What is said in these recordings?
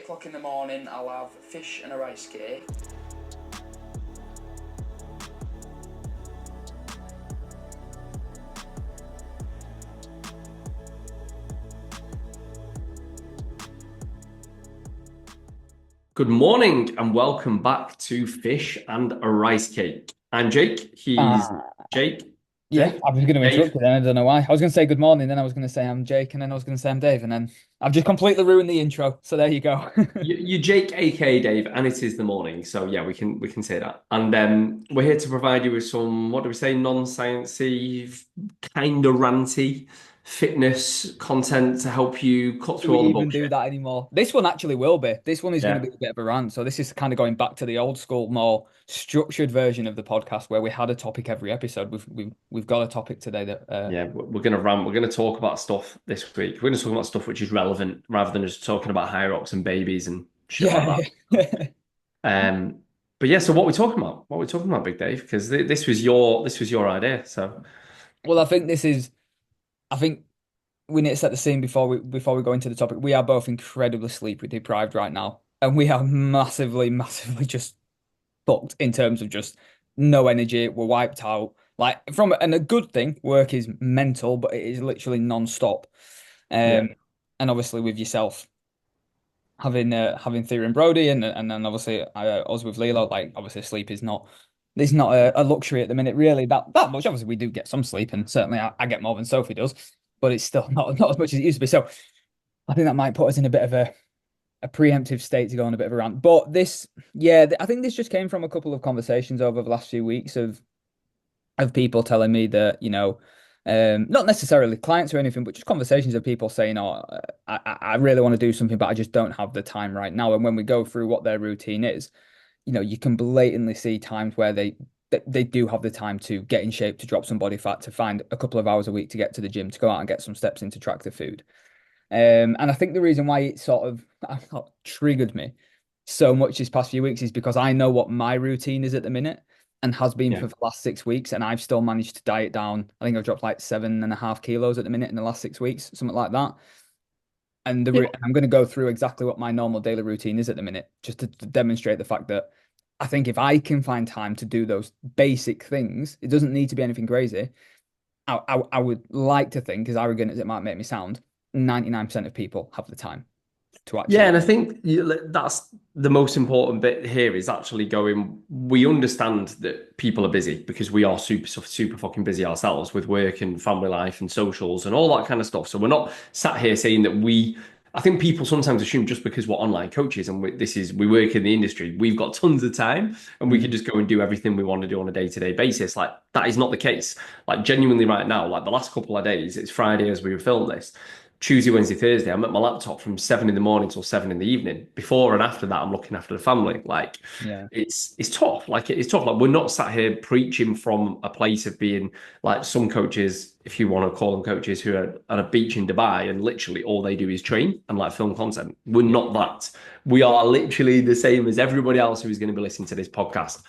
8 o'clock in the morning, I'll have fish and a rice cake. Good morning and welcome back to Fish and a Rice Cake. I'm Jake. He's Ah, Jake. yeah, Dave. I was going to interrupt Dave. you then. I don't know why. I was going to say good morning, then I was going to say I'm Jake, and then I was going to say I'm Dave, and then I've just completely ruined the intro. So there you go. You're Jake, aka Dave, and it is the morning. So yeah, we can say that. And we're here to provide you with some, what do we say, non-sciencey, kind of ranty fitness content to help you cut Do through we all the even do bullshit. that anymore? This one actually will be. This one is going to Yeah. be a bit of a rant. So this is kind of going back to the old school, more structured version of the podcast where we had a topic every episode. We've got a topic today that Yeah, we're going to rant. We're going to talk about stuff this week. We're going to talk about stuff which is relevant rather than just talking about high rocks and babies and shit like yeah. that. Um, but yeah, so what we're talking about? What we're talking about, Big Dave? Because this was your idea. So Well, I think we need to set the scene before we go into the topic. We are both incredibly sleep deprived right now, and we are massively, massively just fucked in terms of just no energy. We're wiped out. Like and a good thing, work is mental, but it is literally non-stop. yeah, Um, and obviously with yourself having Thea and Brody, and then obviously us with Lilo, like obviously sleep is not. It's not a luxury at the minute, really, that much. Obviously, we do get some sleep, and certainly I get more than Sophie does, but it's still not as much as it used to be. So I think that might put us in a bit of a preemptive state to go on a bit of a rant. But this, yeah, I think this just came from a couple of conversations over the last few weeks of people telling me that, not necessarily clients or anything, but just conversations of people saying, "Oh, I really want to do something, but I just don't have the time right now." And when we go through what their routine is, you can blatantly see times where they do have the time to get in shape, to drop some body fat, to find a couple of hours a week to get to the gym, to go out and get some steps in to track the food. And I think the reason why it sort of not triggered me so much these past few weeks is because I know what my routine is at the minute and has been yeah, for the last 6 weeks, and I've still managed to diet down. I think I've dropped like 7.5 kilos at the minute in the last 6 weeks, something like that. And yeah. I'm going to go through exactly what my normal daily routine is at the minute, just to demonstrate the fact that I think if I can find time to do those basic things, it doesn't need to be anything crazy. I would like to think, as arrogant as it might make me sound, 99% of people have the time to Yeah, actually. and I think that's the most important bit here is actually going. We understand that people are busy because we are super, super fucking busy ourselves with work and family life and socials and all that kind of stuff. So we're not sat here saying that we. I think people sometimes assume just because we're online coaches and we work in the industry, we've got tons of time and we can Mhm. just go and do everything we want to do on a day-to-day basis. Like that is not the case. Like genuinely right now, like the last couple of days, it's Friday as we film this. Tuesday, Wednesday, Thursday, I'm at my laptop from 7 in the morning till 7 in the evening. Before and after that, I'm looking after the family. Like Yeah. it's tough. Like it's tough. Like we're not sat here preaching from a place of being like some coaches, if you want to call them coaches, who are at a beach in Dubai and literally all they do is train and like film content. We're Yeah. not that. We are literally the same as everybody else who's going to be listening to this podcast.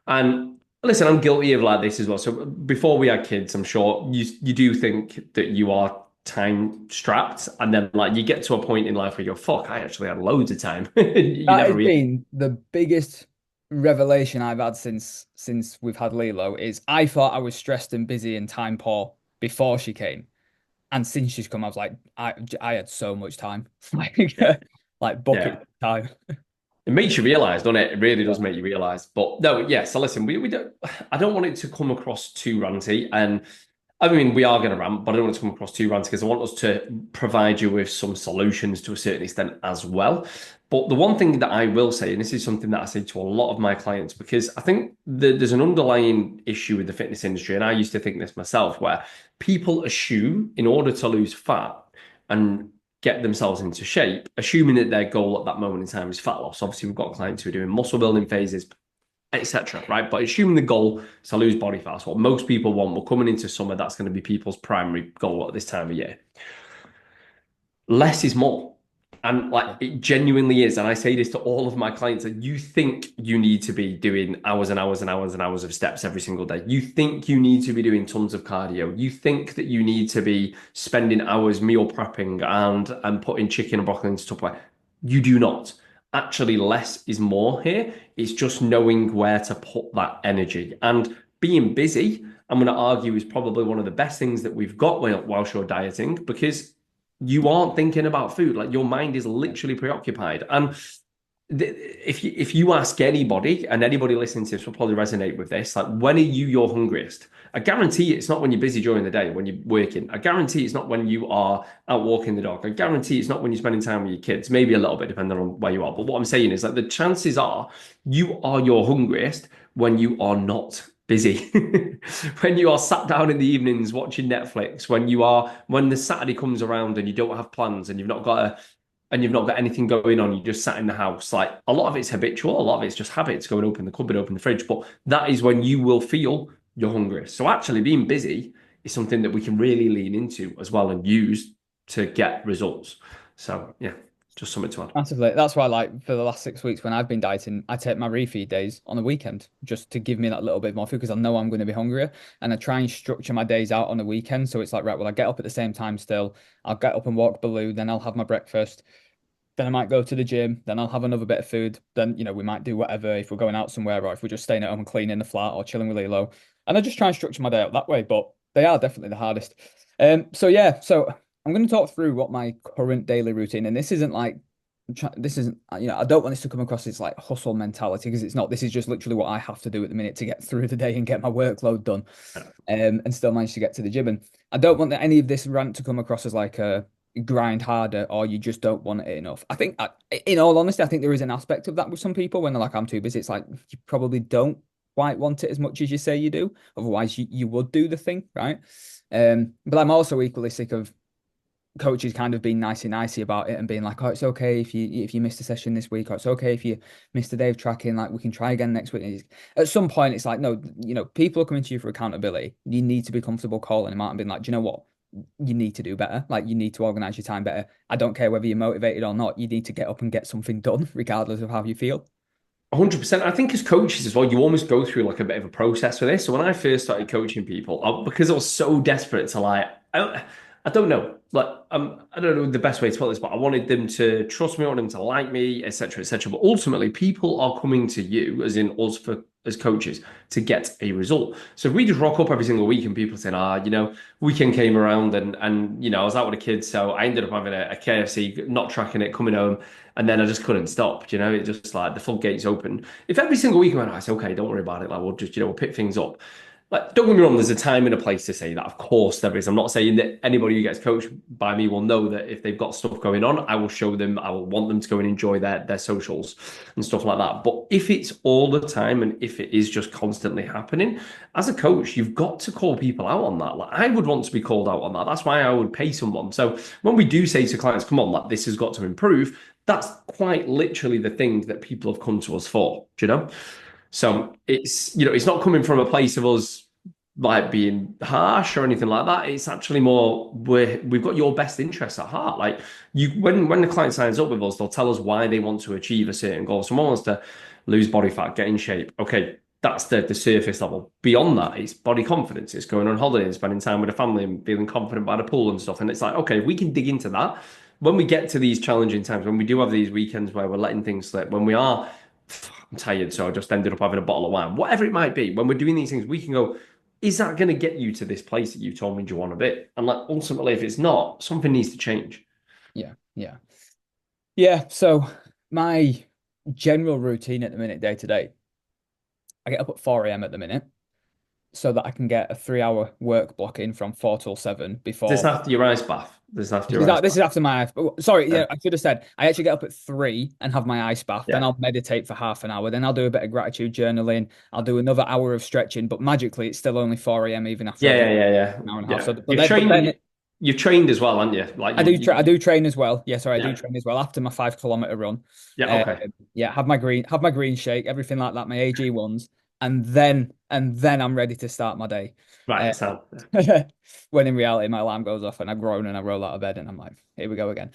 And listen, I'm guilty of like this as well. So before we had kids, I'm sure you do think that you are time strapped, and then like you get to a point in life where you go, "Fuck, I actually had loads of time." You That never has realize. been the biggest revelation I've had since we've had Lilo is I thought I was stressed and busy and time poor before she came. And since she's come, I was like, I had so much time. Like Yeah, like yeah. bucket time. It makes you realize, doesn't it? It really Yeah. does make you realize. But no, yeah. So listen, we don't. I don't want it to come across too ranty, and I mean, we are going to rant, but I don't want it to come across too ranty because I want us to provide you with some solutions to a certain extent as well. But the one thing that I will say, and this is something that I say to a lot of my clients, because I think there's an underlying issue with the fitness industry, and I used to think this myself, where people assume in order to lose fat and get themselves into shape, assuming that their goal at that moment in time is fat loss. Obviously, we've got clients who are doing muscle building phases, etc. Right? But assuming the goal is to lose body fat, that's what most people want. We're coming into summer, that's going to be people's primary goal at this time of year. Less is more. And like Yeah. it genuinely is. And I say this to all of my clients that you think you need to be doing hours and hours and hours and hours of steps every single day. You think you need to be doing tons of cardio. You think that you need to be spending hours meal prepping and putting chicken and broccoli into Tupperware. You do not. Actually, less is more here. It's just knowing where to put that energy. And being busy, I'm going to argue, is probably one of the best things that we've got whilst you're dieting, because you aren't thinking about food. Like your mind is literally preoccupied. And if you ask anybody, and anybody listening to this will probably resonate with this, like, when are you your hungriest? I guarantee it's not when you're busy during the day, when you're working. I guarantee it's not when you are out walking the dog. I guarantee it's not when you're spending time with your kids. Maybe a little bit depending on where you are. But what I'm saying is, like, the chances are you are your hungriest when you are not busy. When you are sat down in the evenings watching Netflix, when the Saturday comes around and you don't have plans and you've not got anything going on, you just sat in the house. Like, a lot of it's habitual, a lot of it's just habits, going open the cupboard, open the fridge. But that is when you will feel you're hungry. So actually being busy is something that we can really lean into as well and use to get results. So yeah, just something to add. Massively. That's why, like, for the last 6 weeks when I've been dieting, I take my refeed days on the weekend just to give me that little bit more food because I know I'm going to be hungrier. And I try and structure my days out on the weekend. So it's like, right, well, I get up at the same time still. I'll get up and walk Baloo, then I'll have my breakfast. Then I might go to the gym. Then I'll have another bit of food. Then, we might do whatever if we're going out somewhere or if we're just staying at home and cleaning the flat or chilling with Lilo. And I just try and structure my day out that way. But they are definitely the hardest. So I'm going to talk through what my current daily routine, and this isn't like, I don't want this to come across as like hustle mentality because it's not. This is just literally what I have to do at the minute to get through the day and get my workload done, and still manage to get to the gym. And I don't want any of this rant to come across as like a grind harder or you just don't want it enough. I think, in all honesty, I think there is an aspect of that with some people when they're like, I'm too busy. It's like you probably don't quite want it as much as you say you do. Otherwise, you would do the thing, right? But I'm also equally sick of coaches kind of being nicey about it and being like, oh, it's okay if you missed a session this week, or it's okay if you missed a day of tracking, like we can try again next week. At some point, it's like, no, people are coming to you for accountability. You need to be comfortable calling them out and being like, do you know what? You need to do better. Like, you need to organize your time better. I don't care whether you're motivated or not. You need to get up and get something done, regardless of how you feel. 100%. I think as coaches as well, you almost go through like a bit of a process for this. So when I first started coaching people, because I was so desperate to like, I don't know, like I don't know the best way to put this, but I wanted them to trust me, I wanted them to like me, etc., etc. But ultimately, people are coming to you, as in us as coaches, to get a result. So if we just rock up every single week and people saying, weekend came around and I was out with the kids, so I ended up having a KFC, not tracking it, coming home. And then I just couldn't stop, it just like the floodgates open. If every single week I went, it's okay, don't worry about it. Like, we'll just, we'll pick things up. Like, don't get me wrong, there's a time and a place to say that. Of course there is. I'm not saying that anybody who gets coached by me will know that if they've got stuff going on, I will show them, I will want them to go and enjoy their socials and stuff like that. But if it's all the time and if it is just constantly happening, as a coach, you've got to call people out on that. Like, I would want to be called out on that. That's why I would pay someone. So when we do say to clients, come on, like, this has got to improve, that's quite literally the thing that people have come to us for, So it's not coming from a place of us like being harsh or anything like that. It's actually more we've got your best interests at heart. Like, when the client signs up with us, they'll tell us why they want to achieve a certain goal. Someone wants to lose body fat, get in shape. Okay, that's the surface level. Beyond that, it's body confidence. It's going on holiday and spending time with the family and feeling confident by the pool and stuff. And it's like, okay, if we can dig into that, when we get to these challenging times, when we do have these weekends where we're letting things slip, when we are, I'm tired, so I just ended up having a bottle of wine, whatever it might be, when we're doing these things, we can go, is that going to get you to this place that you told me you want to be? And like, ultimately, if it's not, something needs to change. Yeah. So my general routine at the minute, day to day, I get up at 4 a.m. at the minute so that I can get a 3-hour work block in from 4 till 7 before. This is after your ice bath. This is after my ice. Sorry, yeah, I should have said I actually get up at 3 and have my ice bath. Then I'll meditate for half an hour. Then I'll do a bit of gratitude journaling. I'll do another hour of stretching. But magically, it's still only 4 a.m. even after. An hour and a half. So, you've trained as well, haven't you? Like, I do train as well. Yeah, sorry, I do train as well after my 5 kilometer run. Yeah, okay. Have my green shake, everything like that, my AG ones, and then I'm ready to start my day. Right. So when in reality, my alarm goes off and I groan and I roll out of bed and I'm like, here we go again.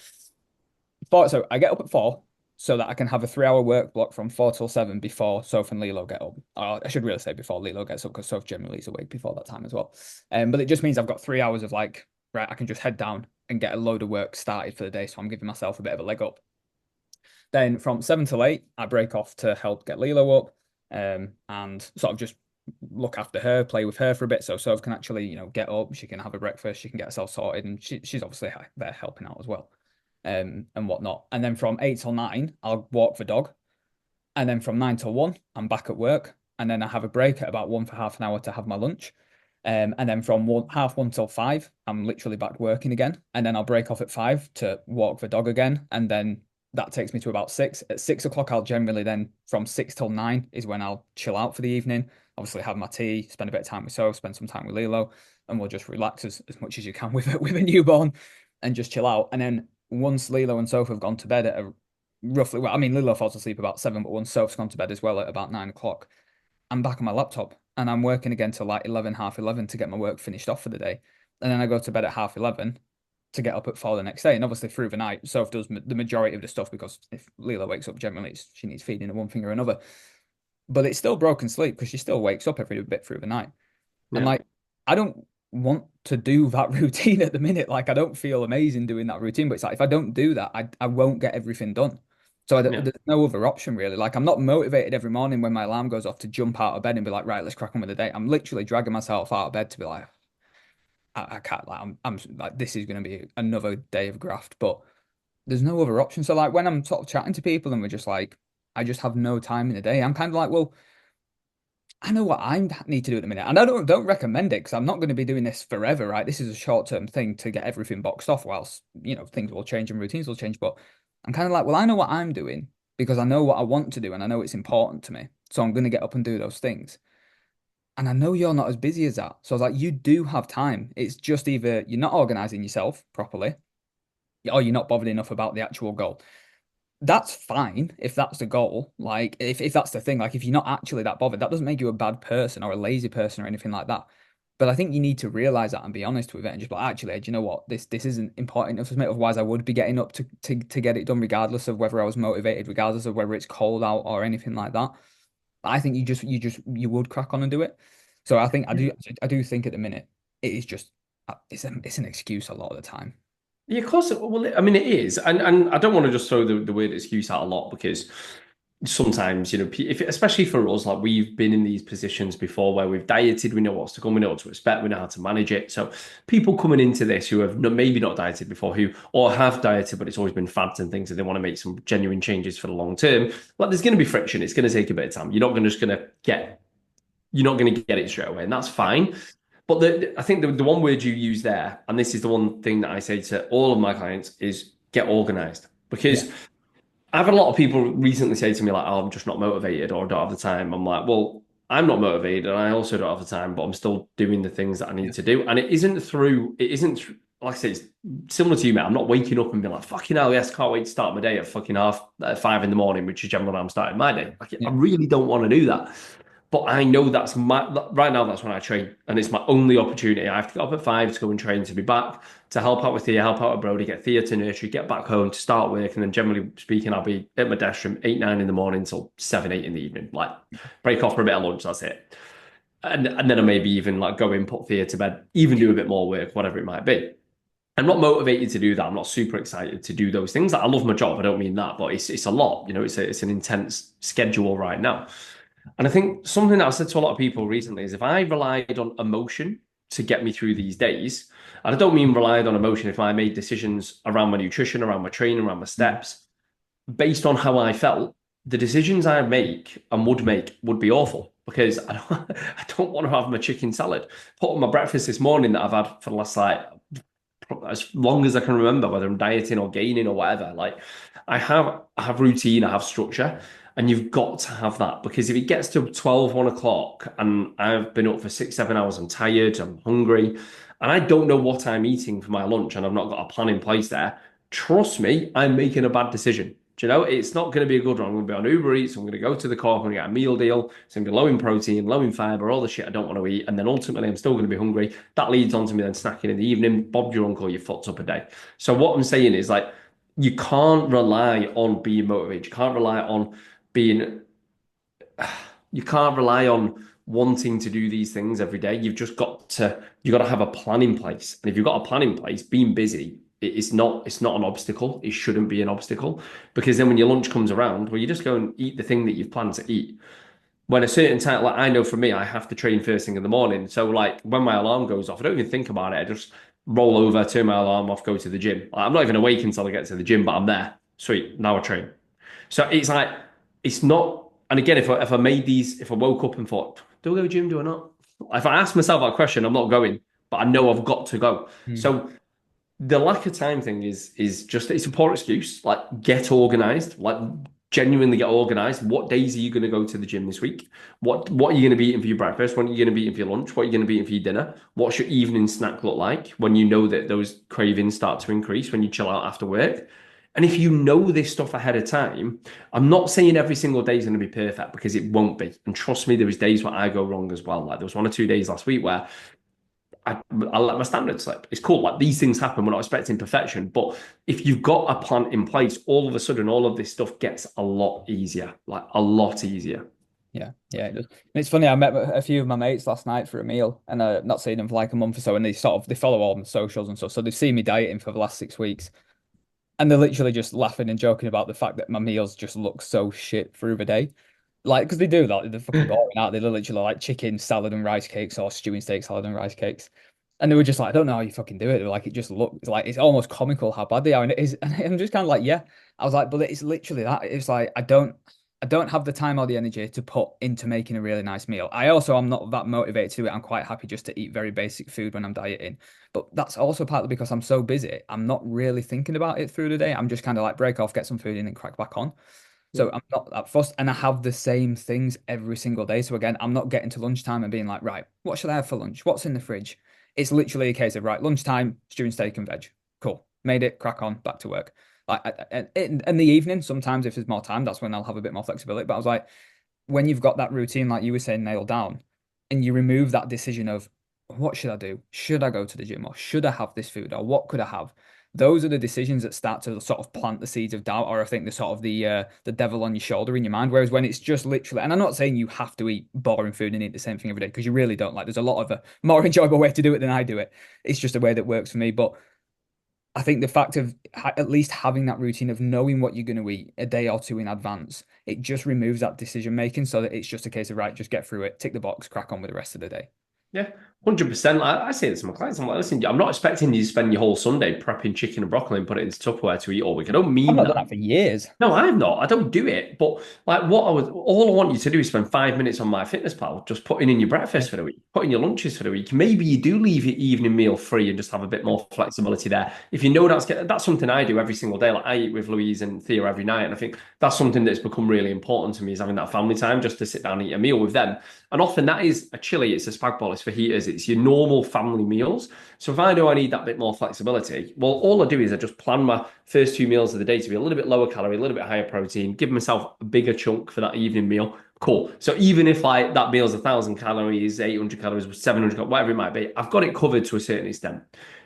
So I get up at 4 so that I can have a 3-hour work block from 4 till 7 before Soph and Lilo get up. I should really say before Lilo gets up because Soph generally is awake before that time as well. But it just means I've got 3 hours of like, right, I can just head down and get a load of work started for the day. So I'm giving myself a bit of a leg up. Then from 7 till 8, I break off to help get Lilo up, and sort of just look after her, play with her for a bit, so Soph can actually, get up, she can have a breakfast, she can get herself sorted, and she's obviously there helping out as well, and whatnot. And then from 8 till 9, I'll walk the dog, and then from 9 till 1, I'm back at work, and then I have a break at about 1 for half an hour to have my lunch. And then from half 1 till 5, I'm literally back working again. And then I'll break off at 5 to walk the dog again. And then that takes me to about 6. At 6 o'clock, I'll generally then, from 6 till 9 is when I'll chill out for the evening. Obviously, have my tea, spend a bit of time with Soph, spend some time with Lilo, and we'll just relax as much as you can with a newborn and just chill out. And then once Lilo and Soph have gone to bed at roughly, well, I mean, Lilo falls asleep about 7, but once Soph's gone to bed as well at about 9 o'clock, I'm back on my laptop and I'm working again till like 11, half 11 to get my work finished off for the day. And then I go to bed at half 11 to get up at 4 the next day. And obviously through the night, Soph does the majority of the stuff because if Lila wakes up, generally she needs feeding in one thing or another. But it's still broken sleep because she still wakes up every bit through the night. Yeah. And like, I don't want to do that routine at the minute. Like, I don't feel amazing doing that routine, but it's like, if I don't do that, I won't get everything done. So there's no other option really. Like, I'm not motivated every morning when my alarm goes off to jump out of bed and be like, right, let's crack on with the day. I'm literally dragging myself out of bed to be like, I can't, like, I'm like, this is going to be another day of graft, but there's no other option. So like when I'm sort of chatting to people and we're just like, I just have no time in the day, I'm kind of like, well, I know what I need to do at the minute. And I don't recommend it because I'm not going to be doing this forever, right? This is a short-term thing to get everything boxed off whilst, things will change and routines will change. But I'm kind of like, well, I know what I'm doing because I know what I want to do and I know it's important to me. So I'm going to get up and do those things. And I know you're not as busy as that. So I was like, you do have time. It's just either you're not organizing yourself properly or you're not bothered enough about the actual goal. That's fine if that's the goal. Like if that's the thing, like if you're not actually that bothered, that doesn't make you a bad person or a lazy person or anything like that. But I think you need to realize that and be honest with it and just be like, actually, do you know what? This isn't important enough for me. Otherwise, I would be getting up to get it done, regardless of whether I was motivated, regardless of whether it's cold out or anything like that. I think you would crack on and do it. So I think I do think at the minute it is just it's an excuse a lot of the time. Yeah, of course. Well, I mean, it is, and I don't want to just throw the word excuse out a lot because sometimes, if especially for us, like we've been in these positions before where we've dieted, we know what's to come, we know what to expect, we know how to manage it. So people coming into this who have maybe not dieted before, or have dieted, but it's always been fads and things, and they want to make some genuine changes for the long term. Like there's going to be friction. It's going to take a bit of time. You're not going to get it straight away, and that's fine. But I think the one word you use there, and this is the one thing that I say to all of my clients, is get organized. Because I've had a lot of people recently say to me, like, oh, I'm just not motivated or I don't have the time. I'm like, well, I'm not motivated and I also don't have the time, but I'm still doing the things that I need to do. And it isn't like I say, it's similar to you, mate. I'm not waking up and being like, fucking hell, yes, can't wait to start my day at fucking 5 in the morning, which is generally when I'm starting my day. Like, I really don't want to do that. But I know right now, that's when I train. And it's my only opportunity. I have to get up at 5 to go and train, to be back, to help out with Thea, help out with Brody, get Thea to nursery, get back home to start work. And then generally speaking, I'll be at my desk from 8, 9 in the morning till 7, 8 in the evening. Like break off for a bit of lunch, that's it. And then I maybe even like go in, put Thea to bed, even do a bit more work, whatever it might be. I'm not motivated to do that. I'm not super excited to do those things. Like, I love my job. I don't mean that, but it's a lot. It's an intense schedule right now. And I think something that I've said to a lot of people recently is if I relied on emotion to get me through these days, and I don't mean relied on emotion if I made decisions around my nutrition, around my training, around my steps, based on how I felt, the decisions I make and would make would be awful because I don't want to have my chicken salad. Put on my breakfast this morning that I've had for the last as long as I can remember, whether I'm dieting or gaining or whatever. Like I have routine, I have structure. And you've got to have that because if it gets to 12, 1 o'clock and I've been up for 6, 7 hours, I'm tired, I'm hungry, and I don't know what I'm eating for my lunch and I've not got a plan in place there, trust me, I'm making a bad decision. Do you know? It's not going to be a good one. I'm going to be on Uber Eats, I'm going to go to the co-op, I'm going to get a meal deal. It's going to be low in protein, low in fiber, all the shit I don't want to eat. And then ultimately, I'm still going to be hungry. That leads on to me then snacking in the evening. Bob your uncle, you fucked up a day. So what I'm saying is like, you can't rely on being motivated. You can't rely on being you can't rely on wanting to do these things every day. You got to have a plan in place. And if you've got a plan in place, being busy It's not an obstacle. It shouldn't be an obstacle, because then when your lunch comes around, well, you just go and eat the thing that you've planned to eat. When a certain time, like I know for me, I have to train first thing in the morning. So like when my alarm goes off, I don't even think about it. I just roll over, turn my alarm off, go to the gym. Like, I'm not even awake until I get to the gym, but I'm there. Sweet, now I train. So it's like it's not. And again, if I made these, if I woke up and thought, do I go to the gym? Do I not? If I ask myself that question, I'm not going, but I know I've got to go. Mm. So the lack of time thing is just it's a poor excuse. Like get organized, like genuinely get organized. What days are you going to go to the gym this week? What are you going to be eating for your breakfast? What are you going to be eating for your lunch? What are you going to be eating for your dinner? What's your evening snack look like when you know that those cravings start to increase when you chill out after work? And if you know this stuff ahead of time, I'm not saying every single day is going to be perfect, because it won't be. And trust me, there was days where I go wrong as well. Like there was 1 or 2 days last week where I let my standard slip. It's cool. Like these things happen. We're not expecting perfection. But if you've got a plan in place, all of a sudden, all of this stuff gets a lot easier, like a lot easier. Yeah, yeah, it does. And it's funny, I met a few of my mates last night for a meal, and not seen them for like a month or so, and they follow all my socials and stuff. So they've seen me dieting for the last 6 weeks. And they're literally just laughing and joking about the fact that my meals just look so shit through the day. Like, because they do that. They're fucking boring, aren't they? They're literally like chicken, salad, and rice cakes, or stewing steak, salad, and rice cakes. And they were just like, I don't know how you fucking do it. They're like, it just looks like it's almost comical how bad they are. And it is. And I'm just kind of like, yeah. I was like, but it's literally that. It's like, I don't have the time or the energy to put into making a really nice meal. I also am not that motivated to do it. I'm quite happy just to eat very basic food when I'm dieting. But that's also partly because I'm so busy. I'm not really thinking about it through the day. I'm just kind of like break off, get some food in, and crack back on. Yeah. So I'm not that fussed, and I have the same things every single day. So again, I'm not getting to lunchtime and being like, right, what should I have for lunch? What's in the fridge? It's literally a case of right, lunchtime, stewing steak and veg. Cool, made it, crack on, back to work. Like in the evening, sometimes if there's more time, that's when I'll have a bit more flexibility. But I was like, when you've got that routine, like you were saying, nailed down, and you remove that decision of what should I do? Should I go to the gym, or should I have this food, or what could I have? Those are the decisions that start to sort of plant the seeds of doubt, or I think the sort of the devil on your shoulder in your mind. Whereas when it's just literally, and I'm not saying you have to eat boring food and eat the same thing every day, because you really don't. Like, there's a lot of a more enjoyable way to do it than I do it. It's just a way that works for me. But I think the fact of at least having that routine of knowing what you're going to eat a day or two in advance, it just removes that decision making, so that it's just a case of right, just get through it, tick the box, crack on with the rest of the day. Yeah, 100%. I say this to my clients. I'm like, listen, I'm not expecting you to spend your whole Sunday prepping chicken and broccoli and put it into Tupperware to eat all week. I don't I've mean not done that. that for years. No, I'm not. I don't do it. But like all I want you to do is spend 5 minutes on MyFitnessPal, just putting in your breakfast for the week, putting your lunches for the week. Maybe you do leave your evening meal free and just have a bit more flexibility there. If you know that's something I do every single day. Like I eat with Louise and Thea every night. And I think that's something that's become really important to me, is having that family time just to sit down and eat a meal with them. And often that is a chili, it's a spag bol, it's fajitas, it's your normal family meals. So if I know I need that bit more flexibility, well, all I do is I just plan my first 2 meals of the day to be a little bit lower calorie, a little bit higher protein, give myself a bigger chunk for that evening meal. Cool. So even if like that meal's 1,000 calories, 800 calories, 700, whatever it might be, I've got it covered to a certain extent.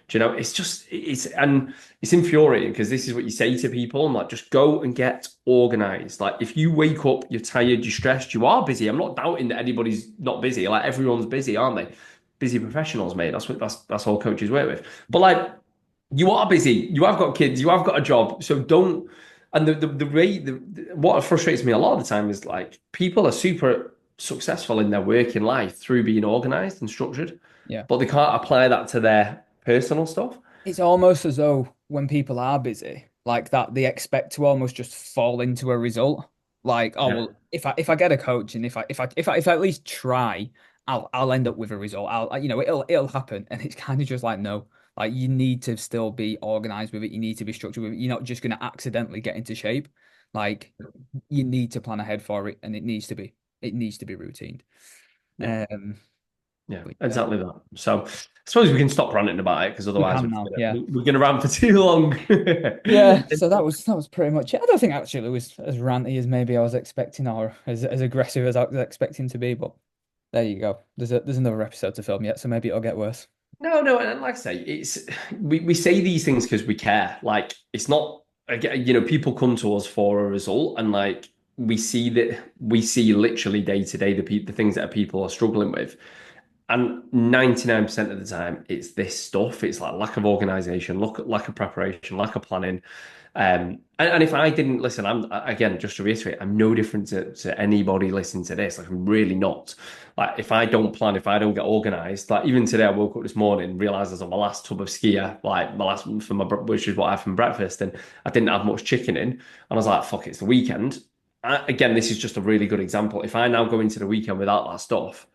Do you know, it's infuriating, because this is what you say to people. I'm like, just go and get organized. Like if you wake up, you're tired, you're stressed, you are busy. I'm not doubting that anybody's not busy. Like everyone's busy, aren't they? Busy professionals, mate. That's all coaches work with. But like you are busy, you have got kids, you have got a job. So don't, and the rate, what frustrates me a lot of the time is like people are super successful in their working life through being organized and structured, Yeah. but they can't apply that to their personal stuff. It's almost as though when people are busy, like that, they expect to almost just fall into a result. Like, oh Yeah. well, if I get a coach, and if I at least try, I'll end up with a result. It'll happen. And it's kind of just like, no, like you need to still be organized with it. You need to be structured with it. You're not just gonna accidentally get into shape. Like you need to plan ahead for it, and it needs to be routine. Yeah. Um, Yeah, but exactly that. So I suppose we can stop ranting about it, because we otherwise can now, yeah. we're gonna rant for too long. Yeah, so that was pretty much it. I don't think actually it was as ranty as maybe I was expecting, or as aggressive as I was expecting to be, but there you go. There's another episode to film yet, so maybe it'll get worse. No, no, and like I say, we say these things because we care. Like it's not again, people come to us for a result, and like we see literally day to day the things that people are struggling with. And 99% of the time, it's this stuff. It's like lack of organization, lack of preparation, lack of planning. And if I didn't listen, I'm again, just to reiterate, I'm no different to anybody listening to this. Like, I'm really not. Like, if I don't plan, if I don't get organized, like even today, I woke up this morning, realized I was on my last tub of skier, like my last for my, which is what I have for breakfast, and I didn't have much chicken in, and I was like, fuck, it's the weekend. Again, this is just a really good example. If I now go into the weekend without that stuff,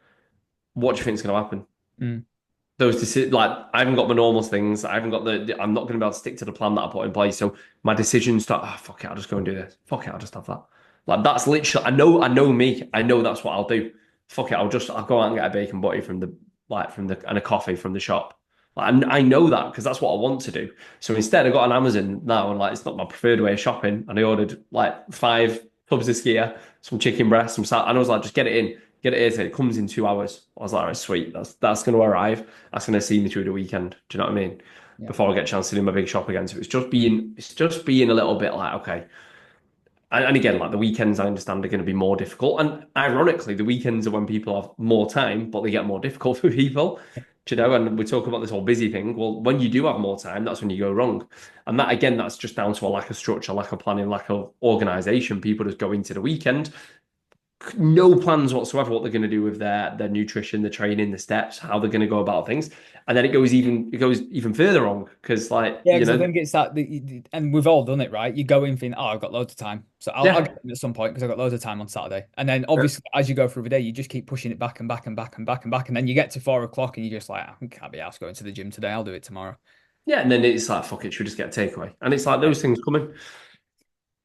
what do you think is going to happen? Mm. Those decisions, like I haven't got my normal things. I haven't got I'm not going to be able to stick to the plan that I put in place. So my decisions start. Oh, fuck it, I'll just go and do this. Fuck it, I'll just have that. Like that's literally. I know me. I know that's what I'll do. Fuck it, I'll go out and get a bacon butty from the and a coffee from the shop. Like, I know that because that's what I want to do. So instead, I got on Amazon now, and like it's not my preferred way of shopping. And I ordered like 5 tubs of skier, some chicken breast, some salad, and I was like, just get it in. Get it here. It comes in 2 hours. I was like, all right, sweet. That's going to arrive. That's going to see me through the weekend. Do you know what I mean? Yeah. Before I get a chance to do my big shop again. So it's just being a little bit like, okay. And again, like the weekends, I understand are going to be more difficult. And ironically, the weekends are when people have more time, but they get more difficult for people. Do you know? And we talk about this whole busy thing. Well, when you do have more time, that's when you go wrong. And that again, that's just down to a lack of structure, lack of planning, lack of organization. People just go into the weekend no plans whatsoever what they're going to do with their nutrition, the training, the steps, how they're going to go about things, and then it goes even further wrong because like Yeah, because I think it's that, and we've all done it, right? You go in thinking, oh, I've got loads of time, so I'll yeah get in at some point because I've got loads of time on Saturday, and then obviously as you go through the day, you just keep pushing it back and back and back and back and back, and then you get to 4 o'clock and you're just like, I can't be asked going to the gym today. I'll do it tomorrow. yeah, and then it's like fuck it, should we just get a takeaway? And it's like those things coming.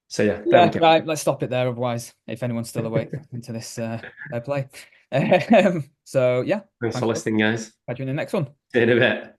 So yeah, there we Yeah, go. right. Let's stop it there. Otherwise, if anyone's still awake into this their play. So yeah, Thanks for thanks. listening, guys. Catch you in the next one. See you in a bit.